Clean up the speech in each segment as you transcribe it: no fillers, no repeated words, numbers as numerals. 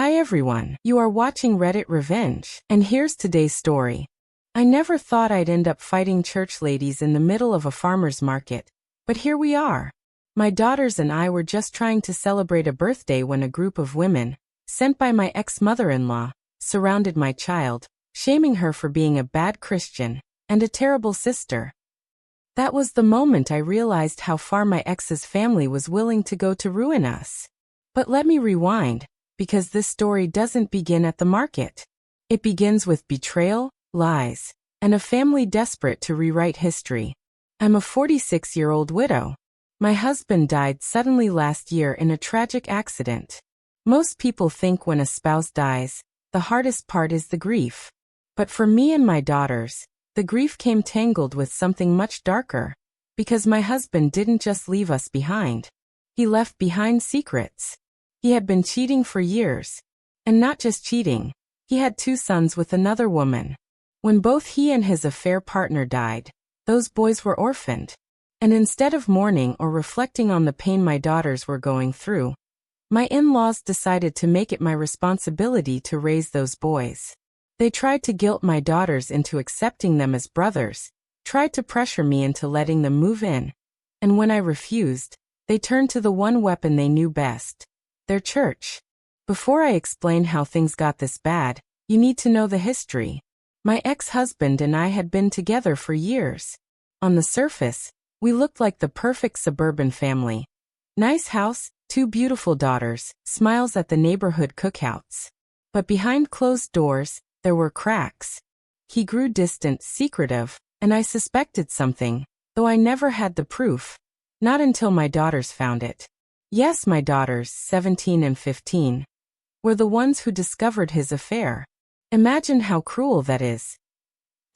Hi everyone, you are watching Reddit Revenge, and here's today's story. I never thought I'd end up fighting church ladies in the middle of a farmer's market, but here we are. My daughters and I were just trying to celebrate a birthday when a group of women, sent by my ex-mother-in-law, surrounded my child, shaming her for being a bad Christian and a terrible sister. That was the moment I realized how far my ex's family was willing to go to ruin us. But let me rewind, because this story doesn't begin at the market. It begins with betrayal, lies, and a family desperate to rewrite history. I'm a 46-year-old widow. My husband died suddenly last year in a tragic accident. Most people think when a spouse dies, the hardest part is the grief. But for me and my daughters, the grief came tangled with something much darker, because my husband didn't just leave us behind. He left behind secrets. He had been cheating for years. And not just cheating, he had 2 sons with another woman. When both he and his affair partner died, those boys were orphaned. And instead of mourning or reflecting on the pain my daughters were going through, my in-laws decided to make it my responsibility to raise those boys. They tried to guilt my daughters into accepting them as brothers, tried to pressure me into letting them move in. And when I refused, they turned to the one weapon they knew best: their church. Before I explain how things got this bad, you need to know the history. My ex-husband and I had been together for years. On the surface, we looked like the perfect suburban family. Nice house, 2 beautiful daughters, smiles at the neighborhood cookouts. But behind closed doors, there were cracks. He grew distant, secretive, and I suspected something, though I never had the proof. Not until my daughters found it. Yes, my daughters, 17 and 15, were the ones who discovered his affair. Imagine how cruel that is.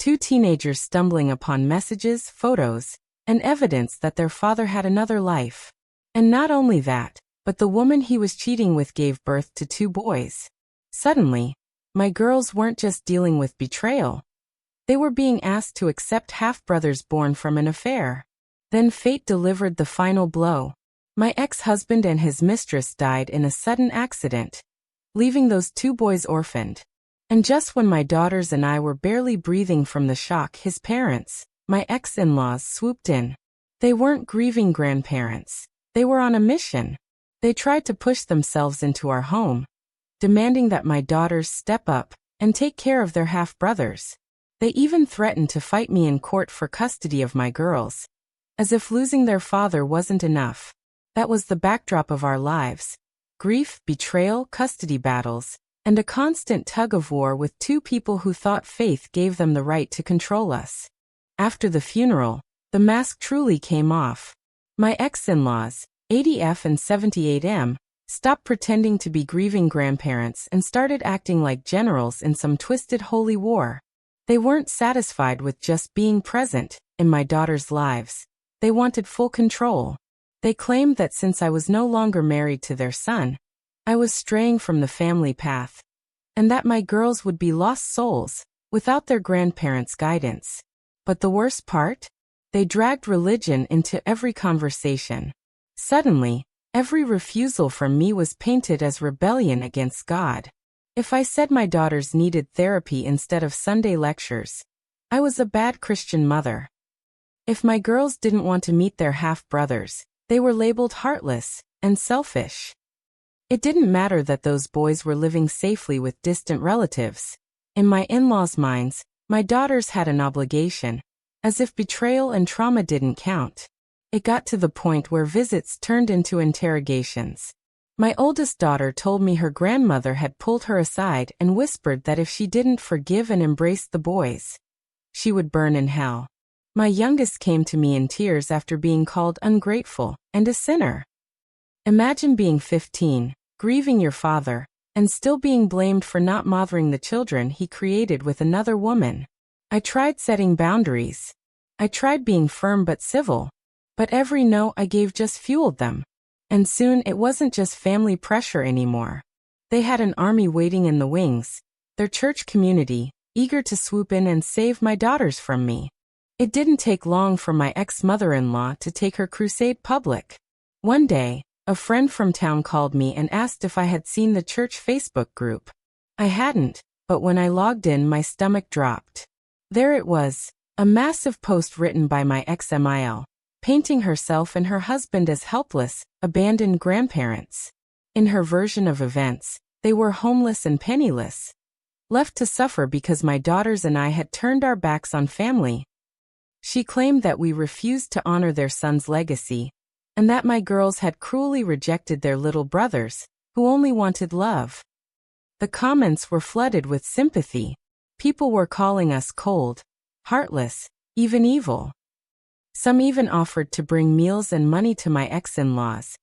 2 teenagers stumbling upon messages, photos, and evidence that their father had another life. And not only that, but the woman he was cheating with gave birth to 2 boys. Suddenly, my girls weren't just dealing with betrayal. They were being asked to accept half-brothers born from an affair. Then fate delivered the final blow. My ex-husband and his mistress died in a sudden accident, leaving those 2 boys orphaned. And just when my daughters and I were barely breathing from the shock, his parents, my ex-in-laws, swooped in. They weren't grieving grandparents. They were on a mission. They tried to push themselves into our home, demanding that my daughters step up and take care of their half-brothers. They even threatened to fight me in court for custody of my girls, as if losing their father wasn't enough. That was the backdrop of our lives: grief, betrayal, custody battles, and a constant tug-of-war with 2 people who thought faith gave them the right to control us. After the funeral, the mask truly came off. My ex-in-laws, 80F and 78M, stopped pretending to be grieving grandparents and started acting like generals in some twisted holy war. They weren't satisfied with just being present in my daughters' lives. They wanted full control. They claimed that since I was no longer married to their son, I was straying from the family path, and that my girls would be lost souls without their grandparents' guidance. But the worst part? They dragged religion into every conversation. Suddenly, every refusal from me was painted as rebellion against God. If I said my daughters needed therapy instead of Sunday lectures, I was a bad Christian mother. If my girls didn't want to meet their half-brothers, they were labeled heartless and selfish. It didn't matter that those boys were living safely with distant relatives. In my in-laws' minds, my daughters had an obligation, as if betrayal and trauma didn't count. It got to the point where visits turned into interrogations. My oldest daughter told me her grandmother had pulled her aside and whispered that if she didn't forgive and embrace the boys, she would burn in hell. My youngest came to me in tears after being called ungrateful and a sinner. Imagine being 15, grieving your father, and still being blamed for not mothering the children he created with another woman. I tried setting boundaries. I tried being firm but civil. But every no I gave just fueled them. And soon it wasn't just family pressure anymore. They had an army waiting in the wings, their church community, eager to swoop in and save my daughters from me. It didn't take long for my ex-mother-in-law to take her crusade public. One day, A friend from town called me and asked if I had seen the church Facebook group. I hadn't, but when I logged in, my stomach dropped. There it was, a massive post written by my ex-Mil, painting herself and her husband as helpless, abandoned grandparents. In her version of events, they were homeless and penniless, left to suffer because my daughters and I had turned our backs on family. She claimed that we refused to honor their son's legacy, and that my girls had cruelly rejected their little brothers, who only wanted love. The comments were flooded with sympathy. People were calling us cold, heartless, even evil. Some even offered to bring meals and money to my ex-in-laws,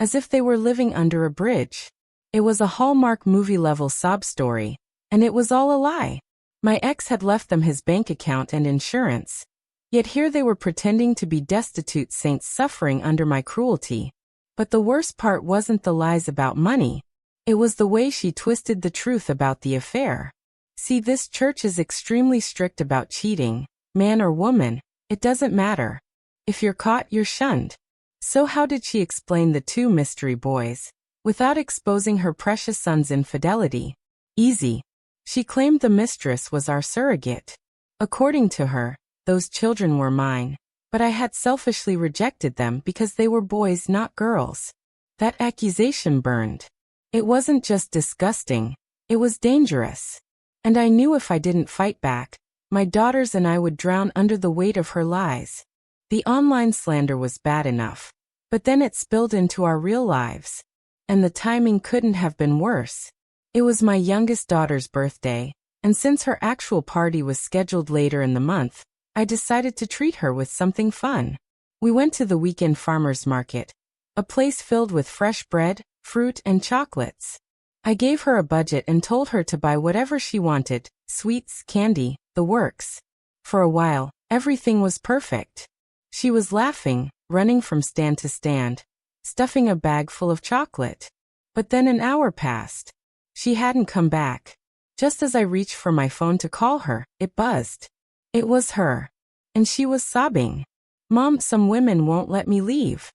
as if they were living under a bridge. It was a Hallmark movie-level sob story, and it was all a lie. My ex had left them his bank account and insurance, yet here they were pretending to be destitute saints suffering under my cruelty. But the worst part wasn't the lies about money. It was the way she twisted the truth about the affair. See, this church is extremely strict about cheating, man or woman, it doesn't matter. If you're caught, you're shunned. So how did she explain the two mystery boys, without exposing her precious son's infidelity? Easy. She claimed the mistress was our surrogate. According to her, those children were mine, but I had selfishly rejected them because they were boys, not girls. That accusation burned. It wasn't just disgusting, it was dangerous. And I knew if I didn't fight back, my daughters and I would drown under the weight of her lies. The online slander was bad enough, but then it spilled into our real lives. And the timing couldn't have been worse. It was my youngest daughter's birthday, and since her actual party was scheduled later in the month, I decided to treat her with something fun. We went to the weekend farmers market, a place filled with fresh bread, fruit, and chocolates. I gave her a budget and told her to buy whatever she wanted, sweets, candy, the works. For a while, everything was perfect. She was laughing, running from stand to stand, stuffing a bag full of chocolate. But then an hour passed. She hadn't come back. Just as I reached for my phone to call her, it buzzed. It was her. And she was sobbing. "Mom, some women won't let me leave."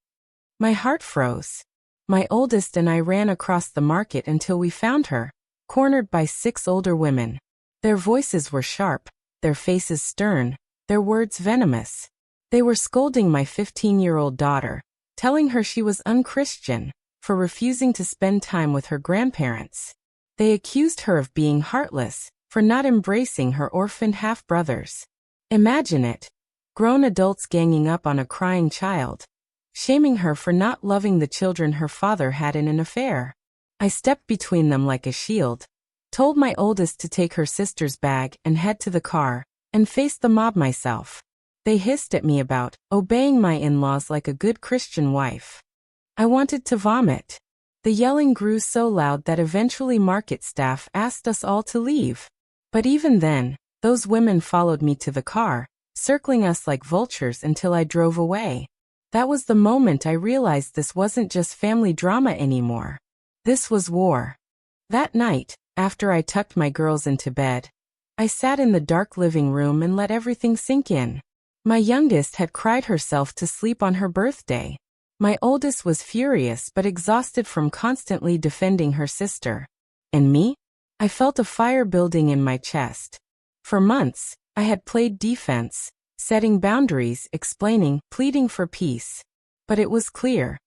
My heart froze. My oldest and I ran across the market until we found her, cornered by 6 older women. Their voices were sharp, their faces stern, their words venomous. They were scolding my 15-year-old daughter, telling her she was unchristian for refusing to spend time with her grandparents. They accused her of being heartless for not embracing her orphaned half-brothers. Imagine it. Grown adults ganging up on a crying child, shaming her for not loving the children her father had in an affair. I stepped between them like a shield, told my oldest to take her sister's bag and head to the car, and faced the mob myself. They hissed at me about obeying my in-laws like a good Christian wife. I wanted to vomit. The yelling grew so loud that eventually market staff asked us all to leave. But even then, those women followed me to the car, circling us like vultures until I drove away. That was the moment I realized this wasn't just family drama anymore. This was war. That night, after I tucked my girls into bed, I sat in the dark living room and let everything sink in. My youngest had cried herself to sleep on her birthday. My oldest was furious but exhausted from constantly defending her sister. And me? I felt a fire building in my chest. For months, I had played defense, setting boundaries, explaining, pleading for peace. But it was clear.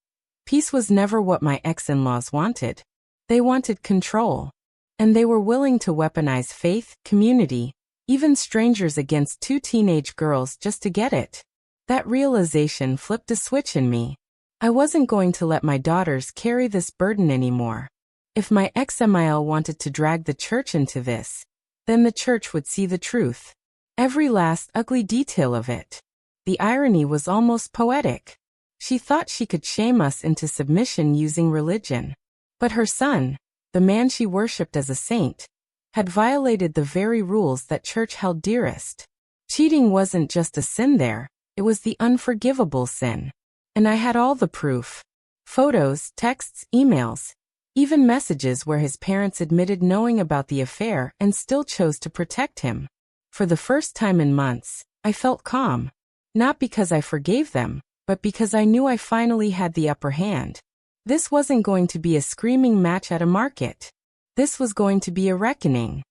Peace was never what my ex-in-laws wanted. They wanted control. And they were willing to weaponize faith, community, even strangers against 2 teenage girls just to get it. That realization flipped a switch in me. I wasn't going to let my daughters carry this burden anymore. If my ex-Mil wanted to drag the church into this, then the church would see the truth. Every last ugly detail of it. The irony was almost poetic. She thought she could shame us into submission using religion. But her son, the man she worshipped as a saint, had violated the very rules that church held dearest. Cheating wasn't just a sin there, it was the unforgivable sin. And I had all the proof. Photos, texts, emails, even messages where his parents admitted knowing about the affair and still chose to protect him. For the first time in months, I felt calm. Not because I forgave them, but because I knew I finally had the upper hand. This wasn't going to be a screaming match at a market. This was going to be a reckoning.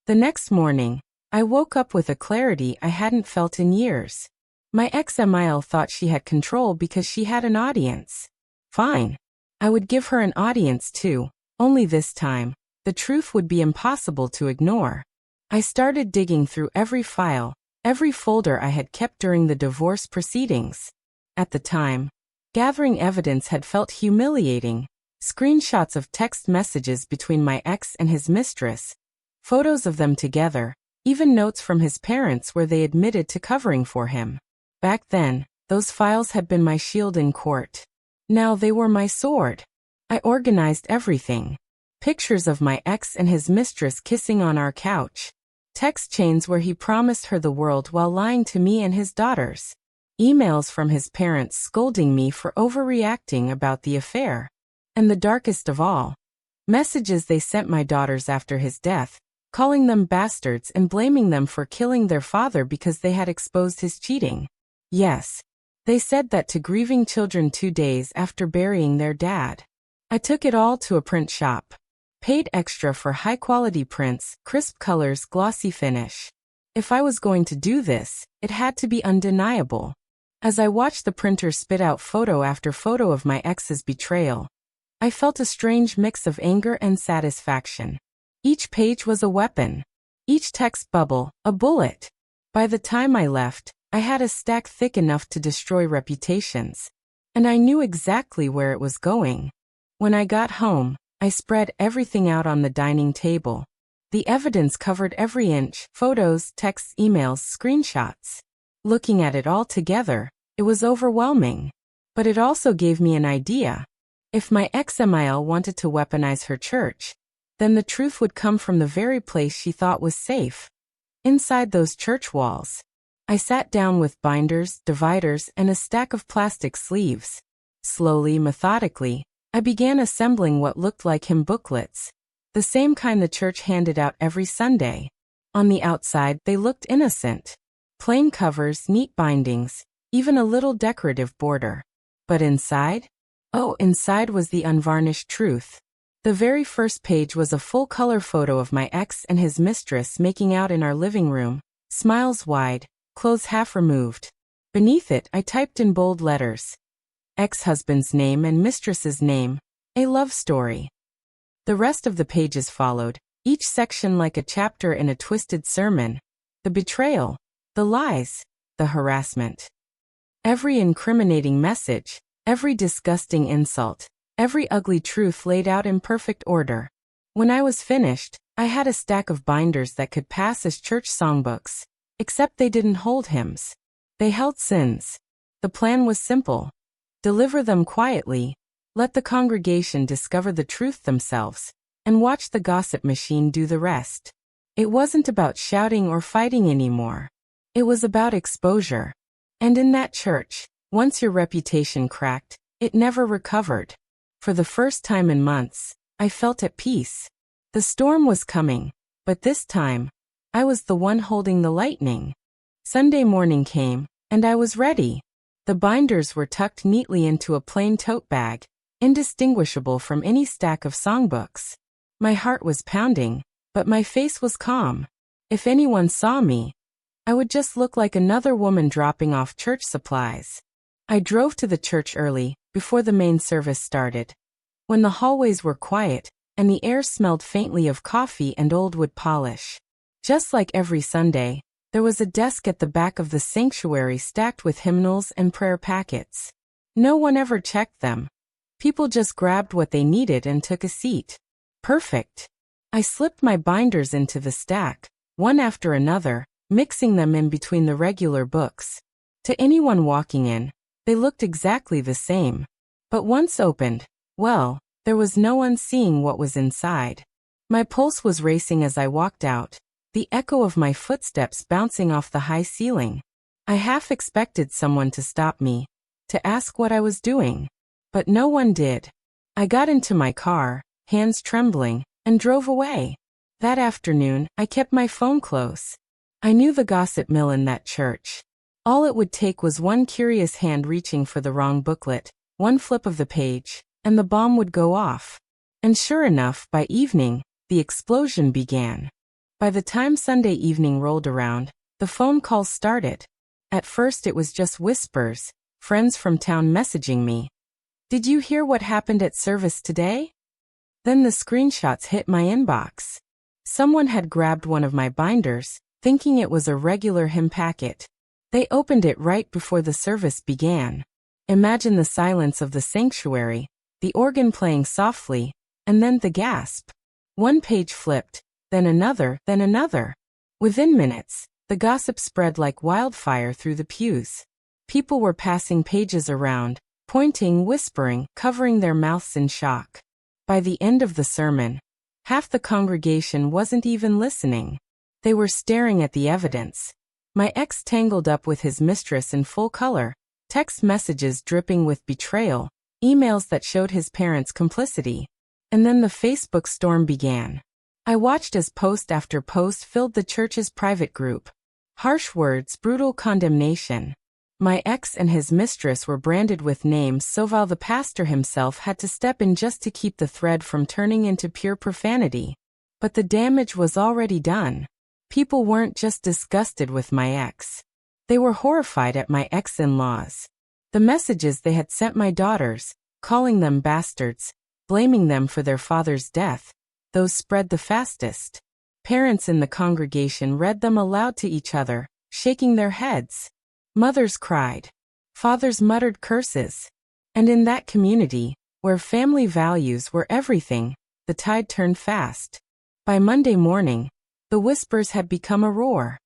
The next morning, I woke up with a clarity I hadn't felt in years. My ex-Emile thought she had control because she had an audience. Fine. I would give her an audience too, only this time, the truth would be impossible to ignore. I started digging through every file, every folder I had kept during the divorce proceedings. At the time, gathering evidence had felt humiliating. Screenshots of text messages between my ex and his mistress, photos of them together, even notes from his parents where they admitted to covering for him. Back then, those files had been my shield in court. Now they were my sword. I organized everything. Pictures of my ex and his mistress kissing on our couch. Text chains where he promised her the world while lying to me and his daughters. Emails from his parents scolding me for overreacting about the affair. And the darkest of all, messages they sent my daughters after his death, calling them bastards and blaming them for killing their father because they had exposed his cheating. Yes, they said that to grieving children 2 days after burying their dad. I took it all to a print shop. Paid extra for high-quality prints, crisp colors, glossy finish. If I was going to do this, it had to be undeniable. As I watched the printer spit out photo after photo of my ex's betrayal, I felt a strange mix of anger and satisfaction. Each page was a weapon. Each text bubble, a bullet. By the time I left, I had a stack thick enough to destroy reputations. And I knew exactly where it was going. When I got home, I spread everything out on the dining table. The evidence covered every inch, photos, texts, emails, screenshots. Looking at it all together, it was overwhelming. But it also gave me an idea. If my ex-Emile wanted to weaponize her church, then the truth would come from the very place she thought was safe. Inside those church walls. I sat down with binders, dividers, and a stack of plastic sleeves. Slowly, methodically, I began assembling what looked like hymn booklets. The same kind the church handed out every Sunday. On the outside, they looked innocent. Plain covers, neat bindings, even a little decorative border. But inside? Oh, inside was the unvarnished truth. The very first page was a full-color photo of my ex and his mistress making out in our living room, smiles wide, clothes half removed. Beneath it, I typed in bold letters. Ex-husband's name and mistress's name. A love story. The rest of the pages followed, each section like a chapter in a twisted sermon. The betrayal, the lies, the harassment. Every incriminating message, every disgusting insult, every ugly truth laid out in perfect order. When I was finished, I had a stack of binders that could pass as church songbooks, except they didn't hold hymns. They held sins. The plan was simple. Deliver them quietly, let the congregation discover the truth themselves, and watch the gossip machine do the rest. It wasn't about shouting or fighting anymore. It was about exposure. And in that church, once your reputation cracked, it never recovered. For the first time in months, I felt at peace. The storm was coming, but this time, I was the one holding the lightning. Sunday morning came, and I was ready. The binders were tucked neatly into a plain tote bag, indistinguishable from any stack of songbooks. My heart was pounding, but my face was calm. If anyone saw me, I would just look like another woman dropping off church supplies. I drove to the church early, before the main service started. When the hallways were quiet, and the air smelled faintly of coffee and old wood polish. Just like every Sunday, there was a desk at the back of the sanctuary stacked with hymnals and prayer packets. No one ever checked them. People just grabbed what they needed and took a seat. Perfect. I slipped my binders into the stack, one after another, mixing them in between the regular books. To anyone walking in, they looked exactly the same. But once opened, well, there was no one seeing what was inside. My pulse was racing as I walked out, the echo of my footsteps bouncing off the high ceiling. I half expected someone to stop me, to ask what I was doing. But no one did. I got into my car, hands trembling, and drove away. That afternoon, I kept my phone close. I knew the gossip mill in that church. All it would take was one curious hand reaching for the wrong booklet, one flip of the page, and the bomb would go off. And sure enough, by evening, the explosion began. By the time Sunday evening rolled around, the phone calls started. At first it was just whispers, friends from town messaging me. "Did you hear what happened at service today?" Then the screenshots hit my inbox. Someone had grabbed one of my binders, thinking it was a regular hymn packet. They opened it right before the service began. Imagine the silence of the sanctuary, the organ playing softly, and then the gasp. One page flipped, then another, then another. Within minutes, the gossip spread like wildfire through the pews. People were passing pages around, pointing, whispering, covering their mouths in shock. By the end of the sermon, half the congregation wasn't even listening. They were staring at the evidence. My ex tangled up with his mistress in full color, text messages dripping with betrayal, emails that showed his parents' complicity. And then the Facebook storm began. I watched as post after post filled the church's private group. Harsh words, brutal condemnation. My ex and his mistress were branded with names so vile the pastor himself had to step in just to keep the thread from turning into pure profanity. But the damage was already done. People weren't just disgusted with my ex. They were horrified at my ex-in-laws. The messages they had sent my daughters, calling them bastards, blaming them for their father's death, those spread the fastest. Parents in the congregation read them aloud to each other, shaking their heads. Mothers cried. Fathers muttered curses. And in that community, where family values were everything, the tide turned fast. By Monday morning, the whispers had become a roar.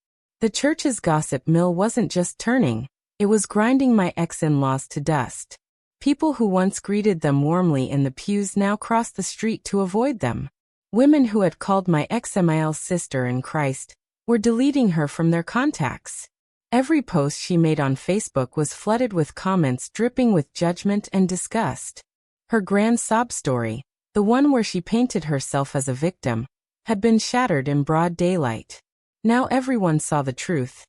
The church's gossip mill wasn't just turning, it was grinding my ex-in-laws to dust. People who once greeted them warmly in the pews now crossed the street to avoid them. Women who had called my ex-Emil's sister in Christ were deleting her from their contacts. Every post she made on Facebook was flooded with comments dripping with judgment and disgust. Her grand sob story, the one where she painted herself as a victim, had been shattered in broad daylight. Now everyone saw the truth.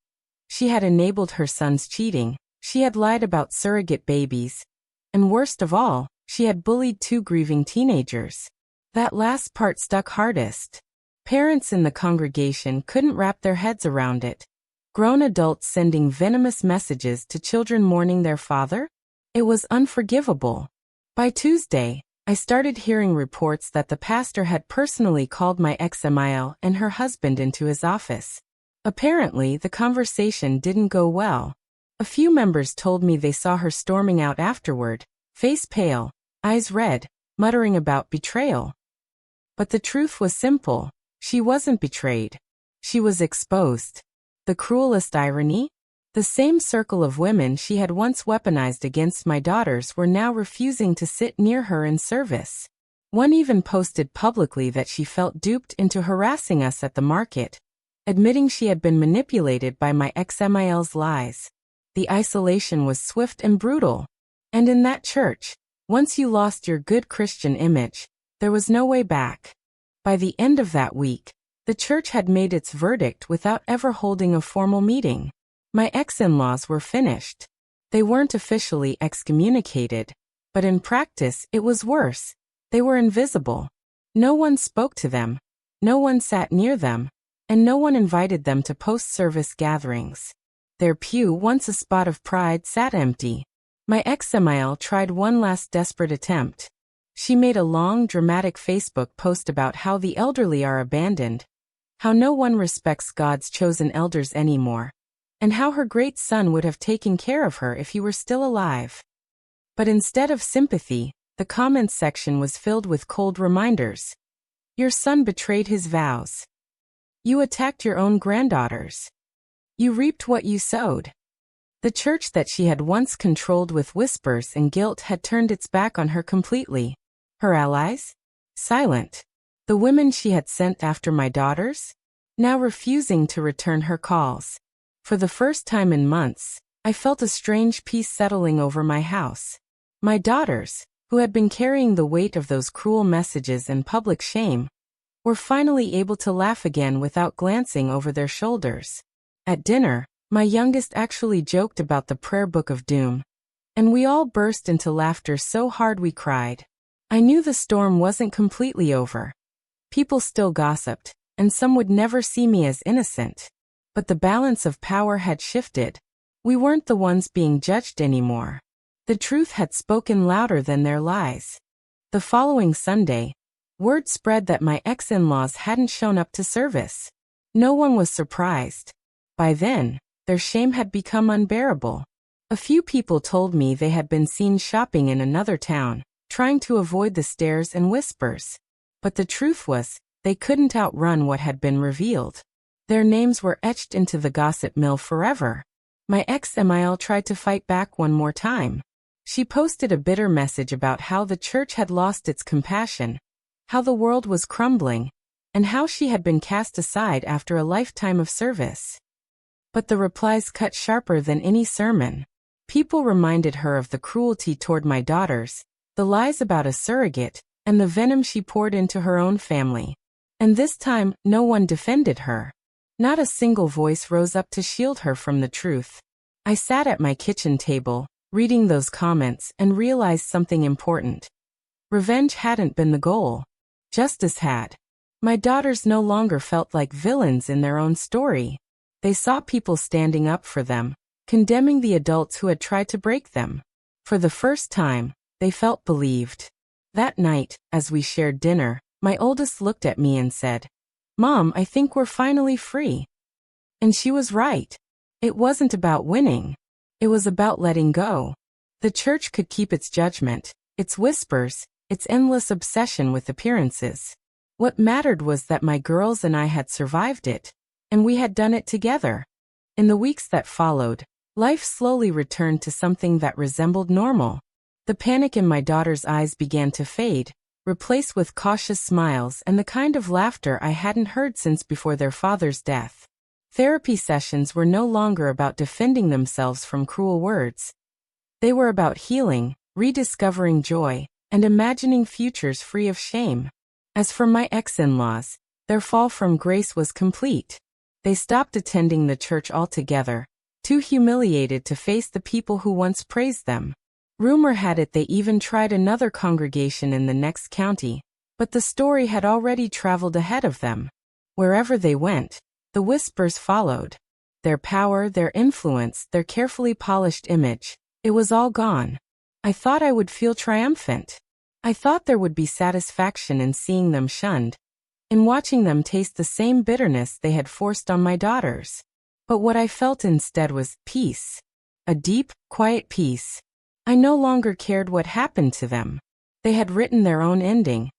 She had enabled her son's cheating, she had lied about surrogate babies, and worst of all, she had bullied 2 grieving teenagers. That last part stuck hardest. Parents in the congregation couldn't wrap their heads around it. Grown adults sending venomous messages to children mourning their father? It was unforgivable. By Tuesday, I started hearing reports that the pastor had personally called my ex Emil and her husband into his office. Apparently, the conversation didn't go well. A few members told me they saw her storming out afterward, face pale, eyes red, muttering about betrayal. But the truth was simple. She wasn't betrayed. She was exposed. The cruelest irony? The same circle of women she had once weaponized against my daughters were now refusing to sit near her in service. One even posted publicly that she felt duped into harassing us at the market, admitting she had been manipulated by my ex-Emil's lies. The isolation was swift and brutal. And in that church, once you lost your good Christian image, there was no way back. By the end of that week, the church had made its verdict without ever holding a formal meeting. My ex-in-laws were finished. They weren't officially excommunicated, but in practice it was worse. They were invisible. No one spoke to them, no one sat near them, and no one invited them to post-service gatherings. Their pew, once a spot of pride, sat empty. My ex-Emil tried one last desperate attempt. She made a long, dramatic Facebook post about how the elderly are abandoned, how no one respects God's chosen elders anymore, and how her great son would have taken care of her if he were still alive. But instead of sympathy, the comments section was filled with cold reminders. Your son betrayed his vows. You attacked your own granddaughters. You reaped what you sowed. The church that she had once controlled with whispers and guilt had turned its back on her completely. Her allies? Silent. The women she had sent after my daughters? Now refusing to return her calls. For the first time in months, I felt a strange peace settling over my house. My daughters, who had been carrying the weight of those cruel messages and public shame, were finally able to laugh again without glancing over their shoulders. At dinner, my youngest actually joked about the prayer book of doom, and we all burst into laughter so hard we cried. I knew the storm wasn't completely over. People still gossiped, and some would never see me as innocent. But the balance of power had shifted. We weren't the ones being judged anymore. The truth had spoken louder than their lies. The following Sunday, word spread that my ex-in-laws hadn't shown up to service. No one was surprised. By then, their shame had become unbearable. A few people told me they had been seen shopping in another town, trying to avoid the stares and whispers. But the truth was, they couldn't outrun what had been revealed. Their names were etched into the gossip mill forever. My ex-Emile tried to fight back one more time. She posted a bitter message about how the church had lost its compassion, how the world was crumbling, and how she had been cast aside after a lifetime of service. But the replies cut sharper than any sermon. People reminded her of the cruelty toward my daughters, the lies about a surrogate, and the venom she poured into her own family. And this time, no one defended her. Not a single voice rose up to shield her from the truth. I sat at my kitchen table, reading those comments, and realized something important. Revenge hadn't been the goal. Justice had. My daughters no longer felt like villains in their own story. They saw people standing up for them, condemning the adults who had tried to break them. For the first time, they felt believed. That night, as we shared dinner, my oldest looked at me and said, "Mom, I think we're finally free." And she was right. It wasn't about winning. It was about letting go. The church could keep its judgment, its whispers, its endless obsession with appearances. What mattered was that my girls and I had survived it, and we had done it together. In the weeks that followed, life slowly returned to something that resembled normal. The panic in my daughter's eyes began to fade, replaced with cautious smiles and the kind of laughter I hadn't heard since before their father's death. Therapy sessions were no longer about defending themselves from cruel words. They were about healing, rediscovering joy, and imagining futures free of shame. As for my ex-in-laws, their fall from grace was complete. They stopped attending the church altogether, too humiliated to face the people who once praised them. Rumor had it they even tried another congregation in the next county, but the story had already traveled ahead of them. Wherever they went, the whispers followed. Their power, their influence, their carefully polished image, it was all gone. I thought I would feel triumphant. I thought there would be satisfaction in seeing them shunned, in watching them taste the same bitterness they had forced on my daughters. But what I felt instead was peace. A deep, quiet peace. I no longer cared what happened to them. They had written their own ending,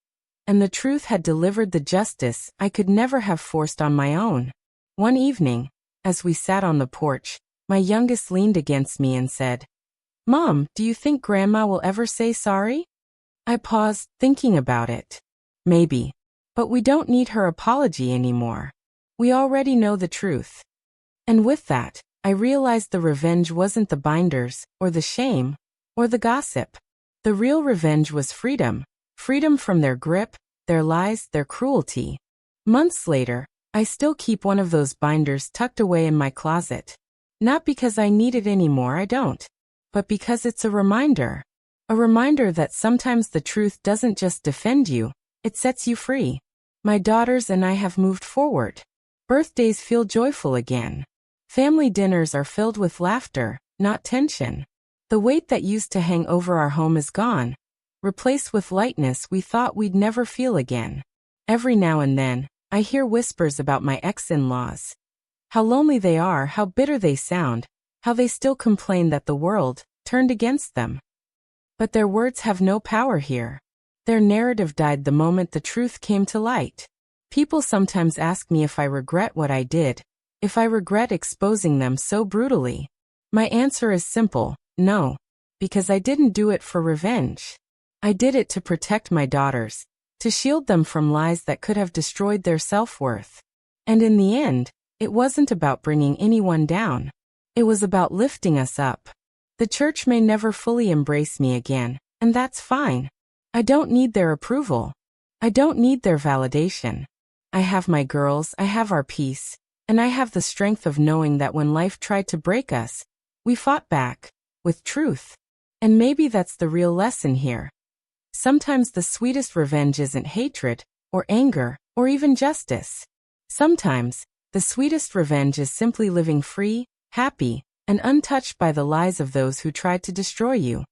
and the truth had delivered the justice I could never have forced on my own. One evening, as we sat on the porch, my youngest leaned against me and said, "Mom, do you think Grandma will ever say sorry?" I paused, thinking about it. Maybe. But we don't need her apology anymore. We already know the truth. And with that, I realized the revenge wasn't the binders, or the shame, or the gossip. The real revenge was freedom. Freedom from their grip, their lies, their cruelty. Months later, I still keep one of those binders tucked away in my closet. Not because I need it anymore, I don't. But because it's a reminder. A reminder that sometimes the truth doesn't just defend you, it sets you free. My daughters and I have moved forward. Birthdays feel joyful again. Family dinners are filled with laughter, not tension. The weight that used to hang over our home is gone, replaced with lightness we thought we'd never feel again. Every now and then, I hear whispers about my ex-in-laws. How lonely they are, how bitter they sound, how they still complain that the world turned against them. But their words have no power here. Their narrative died the moment the truth came to light. People sometimes ask me if I regret what I did, if I regret exposing them so brutally. My answer is simple, no, because I didn't do it for revenge. I did it to protect my daughters, to shield them from lies that could have destroyed their self-worth. And in the end, it wasn't about bringing anyone down. It was about lifting us up. The church may never fully embrace me again, and that's fine. I don't need their approval. I don't need their validation. I have my girls, I have our peace, and I have the strength of knowing that when life tried to break us, we fought back, with truth. And maybe that's the real lesson here. Sometimes the sweetest revenge isn't hatred, or anger, or even justice. Sometimes, the sweetest revenge is simply living free, happy, and untouched by the lies of those who tried to destroy you.